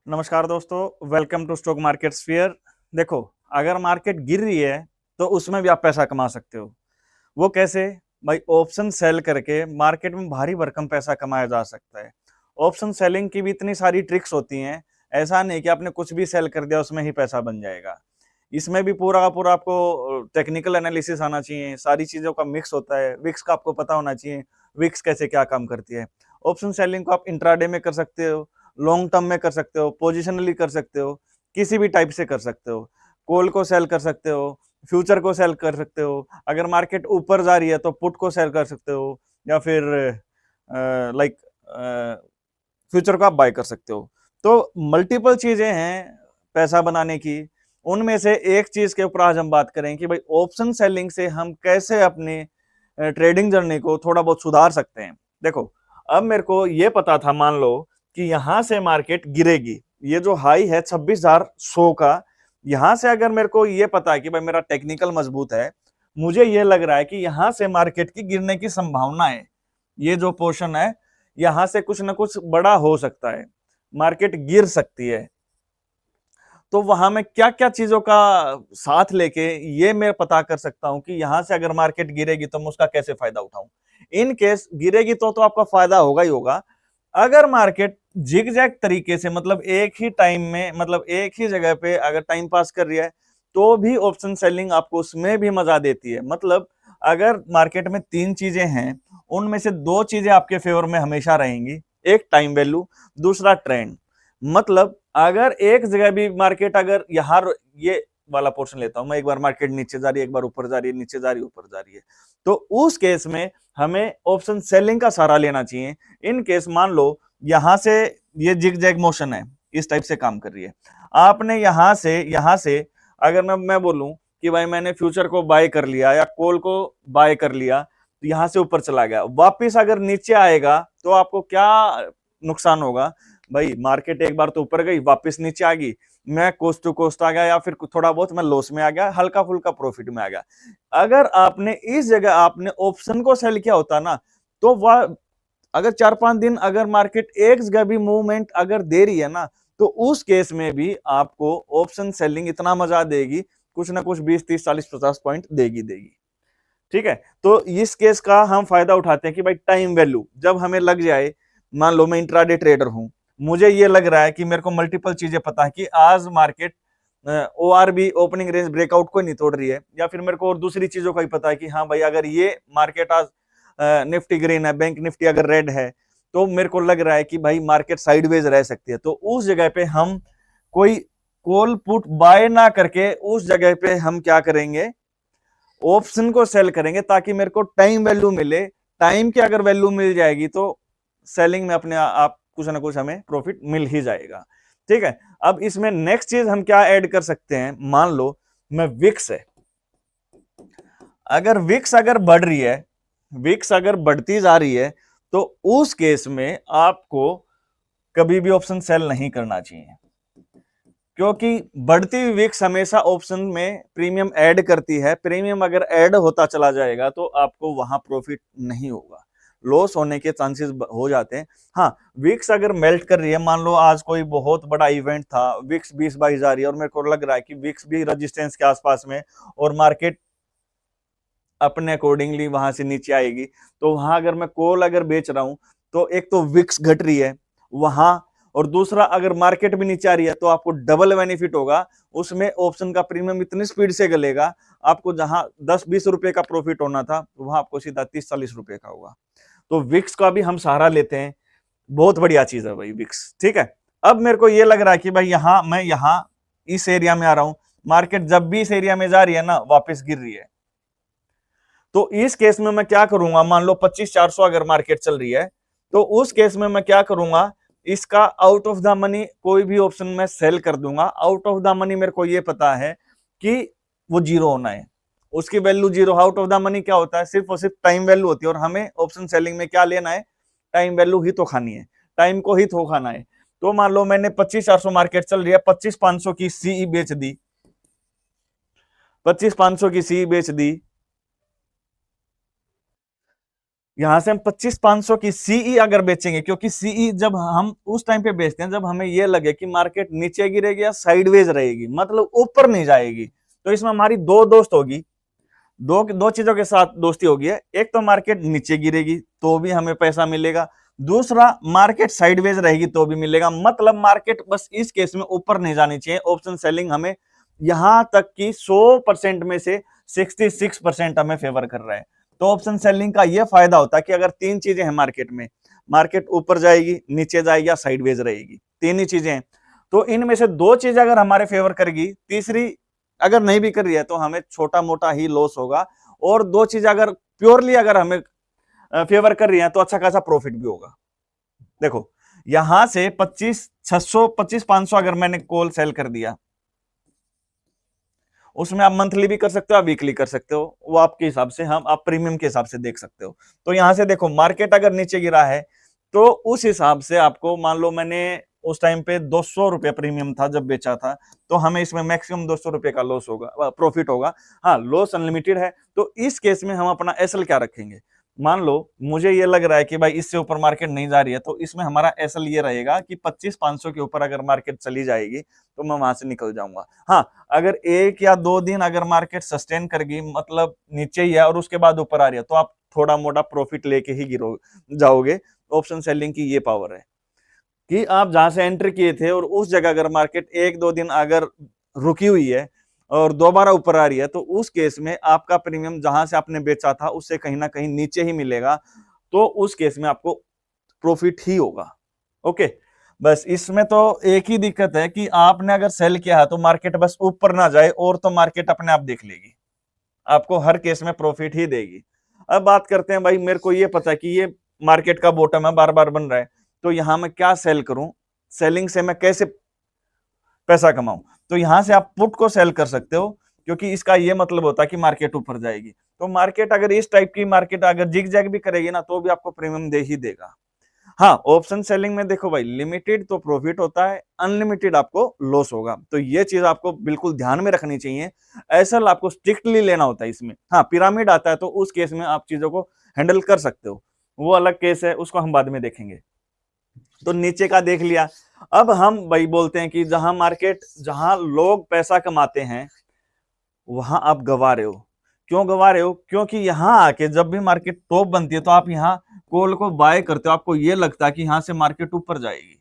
नमस्कार दोस्तों, welcome to stock market sphere. देखो, अगर मार्केट गिर रही है तो उसमें भी आप पैसा कमा सकते हो। वो कैसे? भाई, ऑप्शन सेल करके मार्केट में भारी भरकम पैसा कमाया जा सकता है। ऑप्शन सेलिंग की भी इतनी सारी ट्रिक्स होती हैं। ऐसा नहीं कि आपने कुछ भी सेल कर दिया उसमें ही पैसा बन जाएगा। इसमें भी पूरा का पूरा आपको टेक्निकल एनालिसिस आना चाहिए, सारी चीजों का मिक्स होता है, विक्स का आपको पता होना चाहिए, विक्स कैसे क्या काम करती है। ऑप्शन सेलिंग को आप इंट्राडे में कर सकते हो, लॉन्ग टर्म में कर सकते हो, पोजिशनली कर सकते हो, किसी भी टाइप से कर सकते हो। कॉल को सेल कर सकते हो, फ्यूचर को सेल कर सकते हो। अगर मार्केट ऊपर जा रही है तो पुट को सेल कर सकते हो, या फिर लाइक फ्यूचर को आप बाय कर सकते हो। तो मल्टीपल चीजें हैं पैसा बनाने की। उनमें से एक चीज के ऊपर आज हम बात करें कि भाई ऑप्शन सेलिंग से हम कैसे अपनी ट्रेडिंग जर्नी को थोड़ा बहुत सुधार सकते हैं। देखो, अब मेरे को ये पता था, मान लो कि यहां से मार्केट गिरेगी, ये जो हाई है 26,100 का, यहां से अगर मेरे को ये पता है कि भाई मेरा टेक्निकल मजबूत है, मुझे ये लग रहा है कि यहां से मार्केट की गिरने की संभावना है। ये जो पोर्शन है, यहां से कुछ ना कुछ बड़ा हो सकता है, मार्केट गिर सकती है। तो वहां मैं क्या क्या चीजों का साथ लेके ये मैं पता कर सकता हूं कि यहां से अगर मार्केट गिरेगी तो मैं उसका कैसे फायदा उठाऊं। इन केस गिरेगी तो आपका फायदा होगा ही होगा। अगर मार्केट जिग जैग तरीके से, मतलब एक ही टाइम में, मतलब एक ही जगह पे अगर टाइम पास कर रही है, तो भी ऑप्शन सेलिंग आपको उसमें भी मजा देती है। मतलब अगर मार्केट में तीन चीजें हैं, उनमें से दो चीजें आपके फेवर में हमेशा रहेंगी। एक टाइम वैल्यू, दूसरा ट्रेंड। मतलब अगर एक जगह भी मार्केट, अगर यहाँ ये वाला पोर्शन लेता हूं मैं, एक बार मार्केट नीचे जा रही है, एक बार ऊपर जा रही है, नीचे जा रही है, ऊपर जा रही है, तो उस केस में हमें ऑप्शन सेलिंग का सहारा लेना चाहिए। इन केस मान लो यहां से ये जिग जैग मोशन है, इस टाइप से काम कर रही है। आपने यहां से अगर मैं बोलूं कि भाई मैंने फ्यूचर को बाय कर लिया या कॉल को बाय कर लिया, तो यहां से ऊपर चला गया, वापिस अगर नीचे आएगा तो आपको क्या नुकसान होगा? भाई मार्केट एक बार तो ऊपर गई, वापस नीचे आ गई, मैं कोस्ट टू कोस्ट आ गया, या फिर थोड़ा बहुत मैं लॉस में आ गया, हल्का फुल्का प्रॉफिट में आ गया। अगर आपने इस जगह आपने ऑप्शन को सेल किया होता ना, तो वह अगर 4-5 दिन अगर मार्केट एक जगह भी मूवमेंट अगर दे रही है ना, तो उस केस में भी आपको ऑप्शन सेलिंग इतना मजा देगी, कुछ ना कुछ 20, 30, 40, 50 पॉइंट देगी देगी। ठीक है, तो इस केस का हम फायदा उठाते हैं कि भाई टाइम वैल्यू जब हमें लग जाए, मान लो मैं इंट्राडे ट्रेडर हूं, मुझे ये लग रहा है कि मेरे को मल्टीपल चीजें पता है कि आज मार्केट ओआरबी ओपनिंग रेंज ब्रेकआउट को नहीं तोड़ रही है, या फिर मेरे को और दूसरी चीजों का ही पता है कि हाँ भाई अगर ये मार्केट आज निफ्टी ग्रीन है, बैंक निफ्टी अगर रेड है, तो मेरे को लग रहा है कि भाई मार्केट साइडवेज रह सकती है। तो उस जगह पे हम कोई कॉल पुट बाय ना करके उस जगह पे हम क्या करेंगे, ऑप्शन को सेल करेंगे, ताकि मेरे को टाइम वैल्यू मिले। टाइम की अगर वैल्यू मिल जाएगी तो सेलिंग में अपने आप कुछ ना कुछ हमें प्रॉफिट मिल ही जाएगा। ठीक है, अब इसमें नेक्स्ट चीज हम क्या ऐड कर सकते हैं, मान लो मैं विक्स है, अगर विक्स अगर बढ़ रही है, विक्स अगर बढ़ती जा रही है, तो उस केस में आपको कभी भी ऑप्शन सेल नहीं करना चाहिए, क्योंकि बढ़ती हुई विक्स हमेशा ऑप्शन में प्रीमियम ऐड करती है। प्रीमियम अगर ऐड होता चला जाएगा तो आपको वहां प्रॉफिट नहीं होगा, लॉस होने के चांसेस हो जाते हैं। हाँ, विक्स अगर मेल्ट कर रही है, मान लो आज कोई बहुत बड़ा इवेंट था, विक्स 20-22 जा रही है और मेरे को लग रहा है कि विक्स भी रेजिस्टेंस के आसपास में, और मार्केट अपने अकॉर्डिंगली वहां से नीचे आएगी, तो वहां अगर मैं कॉल अगर बेच रहा हूं, तो एक तो विक्स घट रही है वहां, और दूसरा अगर मार्केट भी नीचे आ रही है तो आपको डबल बेनिफिट होगा। उसमें ऑप्शन का प्रीमियम इतनी स्पीड से गलेगा, आपको जहां 10-20 रुपए का प्रॉफिट होना था, वहां आपको सीधा 30-40 रुपए का होगा। तो विक्स का भी हम सहारा लेते हैं, बहुत बढ़िया चीज है भाई विक्स। ठीक है, अब मेरे को ये लग रहा है कि भाई मैं यहाँ इस एरिया में आ रहा हूं, मार्केट जब भी इस एरिया में जा रही है ना, वापस गिर रही है, तो इस केस में मैं क्या करूंगा, मान लो 25,400 अगर मार्केट चल रही है, तो उस केस में मैं क्या करूंगा, इसका आउट ऑफ द मनी कोई भी ऑप्शन में सेल कर दूंगा। आउट ऑफ द मनी मेरे को ये पता है कि वो जीरो होना है, उसकी value zero. Out of the money क्या होता है, सिर्फ और सिर्फ टाइम वैल्यू होती है, और हमें ऑप्शन सेलिंग में क्या लेना है, टाइम वैल्यू ही तो खानी है, टाइम को ही तो खाना है। तो मान लो मैंने 25,400 मार्केट चल रही है, 25,500 की सीई बेच दी, 25,500 की सीई बेच दी, यहां से हम 25,500 की सीई अगर बेचेंगे, क्योंकि सीई जब हम उस टाइम पे बेचते हैं जब हमें ये लगे कि मार्केट नीचे गिरेगी या साइडवेज रहेगी, मतलब ऊपर नहीं जाएगी, तो इसमें हमारी दो दोस्त होगी, दो दो चीजों के साथ दोस्ती होगी है। एक तो मार्केट नीचे गिरेगी तो भी हमें पैसा मिलेगा, दूसरा मार्केट साइडवेज रहेगी तो भी मिलेगा, मतलब मार्केट बस इस केस में ऊपर नहीं जानी चाहिए। ऑप्शन सेलिंग हमें यहां तक कि 100% में से 66% हमें फेवर कर रहा है। तो ऑप्शन सेलिंग का यह फायदा होता है कि अगर तीन चीजें हैं मार्केट में, मार्केट ऊपर जाएगी, नीचे जाएगी या साइडवेज रहेगी, तीन ही चीजें हैं, तो इनमें से दो चीजें अगर हमारे फेवर करेगी, तीसरी अगर नहीं भी कर रही है तो हमें छोटा मोटा ही लॉस होगा, और दो चीजें अगर प्योरली अगर हमें फेवर कर रही है तो अच्छा खासा प्रॉफिट भी होगा। देखो यहां से 25,600 25,500 अगर मैंने कॉल सेल कर दिया, उसमें आप मंथली भी कर सकते हो, आप वीकली कर सकते हो, वो आपके हिसाब से, हम आप प्रीमियम के हिसाब से देख सकते हो। तो यहां से देखो मार्केट अगर नीचे गिरा है तो उस हिसाब से आपको, मान लो मैंने उस टाइम पे 200 रुपये प्रीमियम था जब बेचा था, तो हमें इसमें मैक्सिमम 200 रुपये का लॉस होगा, प्रॉफिट होगा। हाँ, लॉस अनलिमिटेड है, तो इस केस में हम अपना एसएल क्या रखेंगे, मान लो मुझे ये लग रहा है कि भाई इससे ऊपर मार्केट नहीं जा रही है, तो इसमें हमारा एसएल ये रहेगा कि 25,500 के ऊपर अगर मार्केट चली जाएगी तो मैं वहां से निकल जाऊंगा। हाँ, अगर एक या दो दिन अगर मार्केट सस्टेन करेगी, मतलब नीचे ही है और उसके बाद ऊपर आ रही है, तो आप थोड़ा मोटा प्रॉफिट लेके ही गिरो जाओगे। ऑप्शन सेलिंग की ये पावर है कि आप जहां से एंटर किए थे और उस जगह अगर मार्केट एक दो दिन अगर रुकी हुई है और दोबारा ऊपर आ रही है, तो उस केस में आपका प्रीमियम जहां से आपने बेचा था उससे कहीं ना कहीं नीचे ही मिलेगा, तो उस केस में आपको प्रॉफिट ही होगा। ओके, बस इसमें तो एक ही दिक्कत है कि आपने अगर सेल किया है तो मार्केट बस ऊपर ना जाए, और तो मार्केट अपने आप देख लेगी, आपको हर केस में प्रॉफिट ही देगी। अब बात करते हैं, भाई मेरे को ये पता है कि ये मार्केट का बॉटम है, बार बार बन रहा है, तो यहां मैं क्या सेल करूं, सेलिंग से मैं कैसे पैसा कमाऊं। तो यहां से आप पुट को सेल कर सकते हो, क्योंकि इसका ये मतलब होता है कि मार्केट ऊपर जाएगी, तो मार्केट अगर इस टाइप की मार्केट अगर जिग जैग भी करेगी ना, तो भी आपको प्रीमियम दे ही देगा। हाँ, ऑप्शन सेलिंग में देखो भाई, लिमिटेड तो प्रॉफिट होता है, अनलिमिटेड आपको लॉस होगा, तो ये चीज आपको बिल्कुल ध्यान में रखनी चाहिए। ऐसा आपको स्ट्रिक्टली लेना होता है इसमें। हाँ, पिरामिड आता है तो उस केस में आप चीजों को हैंडल कर सकते हो, वो अलग केस है, उसको हम बाद में देखेंगे। तो नीचे का देख लिया। अब हम भाई बोलते हैं कि जहां मार्केट, जहां लोग पैसा कमाते हैं, वहां आप गवा रहे हो। क्यों गवा रहे हो? क्योंकि यहां आके जब भी मार्केट टॉप बनती है तो आप यहाँ कॉल को बाय करते हो, आपको ये लगता है कि यहां से मार्केट ऊपर जाएगी,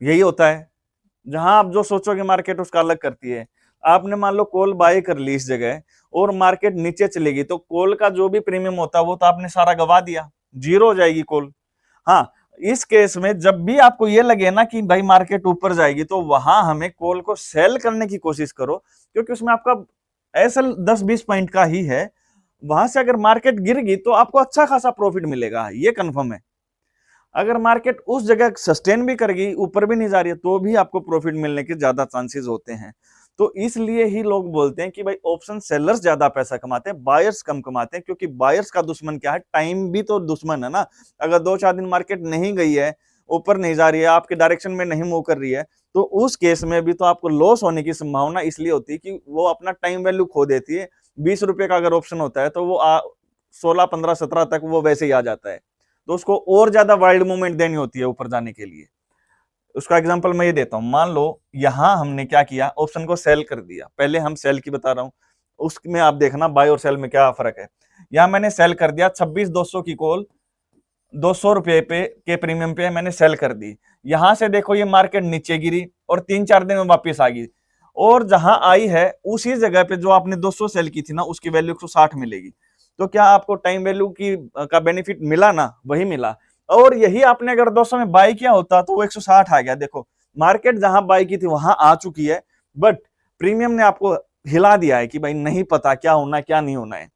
यही होता है। जहां आप जो सोचोगे मार्केट उसका अलग करती है। आपने मान लो कॉल बाय कर ली इस जगह और मार्केट नीचे चलेगी, तो कॉल का जो भी प्रीमियम होता है वो तो आपने सारा गवा दिया, जीरो हो जाएगी कॉल। हाँ, इस केस में जब भी आपको ये लगे ना कि भाई मार्केट ऊपर जाएगी, तो वहां हमें कॉल को सेल करने की कोशिश करो, क्योंकि उसमें आपका एसएल 10-20 पॉइंट का ही है। वहां से अगर मार्केट गिर गई तो आपको अच्छा खासा प्रॉफिट मिलेगा, ये कंफर्म है। अगर मार्केट उस जगह सस्टेन भी करेगी, ऊपर भी नहीं जा रही है, तो भी आपको प्रॉफिट मिलने के ज्यादा चांसेस होते हैं। तो इसलिए ही लोग बोलते हैं कि भाई ऑप्शन सेलर्स ज्यादा पैसा कमाते हैं, बायर्स कम कमाते हैं, क्योंकि बायर्स का दुश्मन क्या है? टाइम भी तो दुश्मन है ना। अगर 2-4 दिन मार्केट नहीं गई है, ऊपर नहीं जा रही है, आपके डायरेक्शन में नहीं मूव कर रही है, तो उस केस में भी तो आपको लॉस होने की संभावना इसलिए होती है कि वो अपना टाइम वैल्यू खो देती है। 20 रुपए का अगर ऑप्शन होता है तो वो 16, 15, 17 तक वो वैसे ही आ जाता है, तो उसको और ज्यादा वाइल्ड मूवमेंट देनी होती है ऊपर जाने के लिए। उसका एग्जांपल मैं ये देता हूं, मान लो यहां हमने क्या किया, ऑप्शन को सेल कर दिया। पहले हम सेल की बता रहा हूं, उसमें आप देखना बाय और सेल में क्या फर्क है। यहां मैंने सेल कर दिया 26,200 की कॉल, 200 रुपए पे के प्रीमियम पे मैंने सेल कर दी। यहां से देखो ये मार्केट नीचे गिरी और 3-4 दिन में वापस आ गई, और जहां आई है उसी जगह पे जो आपने 200 सेल की थी ना, उसकी वैल्यू 160 मिलेगी। तो क्या आपको टाइम वैल्यू की का बेनिफिट मिला ना? वही मिला। और यही आपने अगर 200 में बाय किया होता तो वो 160 आ गया। देखो मार्केट जहां बाय की थी वहां आ चुकी है, बट प्रीमियम ने आपको हिला दिया है कि भाई नहीं पता क्या होना है क्या नहीं होना है।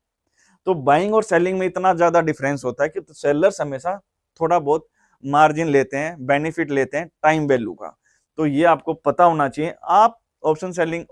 तो बाइंग और सेलिंग में इतना ज्यादा डिफरेंस होता है कि तो सेलर्स हमेशा थोड़ा बहुत मार्जिन लेते हैं, बेनिफिट लेते हैं टाइम वैल्यू का। तो ये आपको पता होना चाहिए। आप ऑप्शन सेलिंग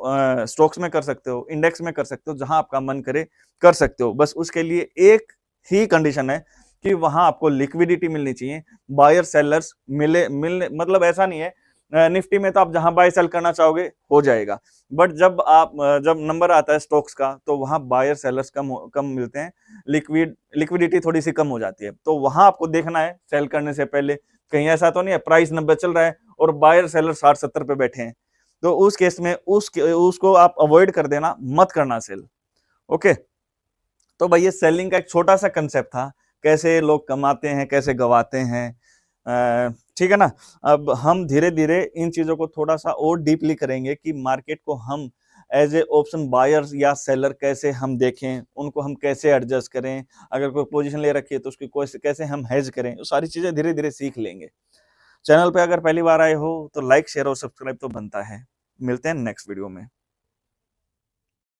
स्टॉक्स में कर सकते हो, इंडेक्स में कर सकते हो, जहां आपका मन करे कर सकते हो। बस उसके लिए एक ही कंडीशन है कि वहां आपको लिक्विडिटी मिलनी चाहिए, बायर सेलर्स मिले, मतलब ऐसा नहीं है निफ्टी में तो आप जहां बाय सेल करना चाहोगे हो जाएगा, बट जब नंबर आता है स्टॉक्स का तो वहां बायर सेलर्स कम कम मिलते हैं, लिक्विडिटी थोड़ी सी कम हो जाती है, तो वहां आपको देखना है सेल करने से पहले कहीं ऐसा तो नहीं है प्राइस 90 चल रहा है और बायर सेलर 60-70 पे बैठे हैं, तो उस केस में उसको आप अवॉइड कर देना, मत करना सेल। ओके, तो भाई ये सेलिंग का एक छोटा सा कंसेप्ट था, कैसे लोग कमाते हैं कैसे गवाते हैं। ठीक है ना। अब हम धीरे धीरे इन चीजों को थोड़ा सा और डीपली करेंगे कि मार्केट को हम एज ए ऑप्शन बायर्स या सेलर कैसे हम देखें, उनको हम कैसे एडजस्ट करें, अगर कोई पोजीशन ले रखी है तो उसकी कैसे हम हेज करें, वो सारी चीजें धीरे धीरे सीख लेंगे। चैनल पे अगर पहली बार आए हो तो लाइक शेयर और सब्सक्राइब तो बनता है। मिलते हैं नेक्स्ट वीडियो में।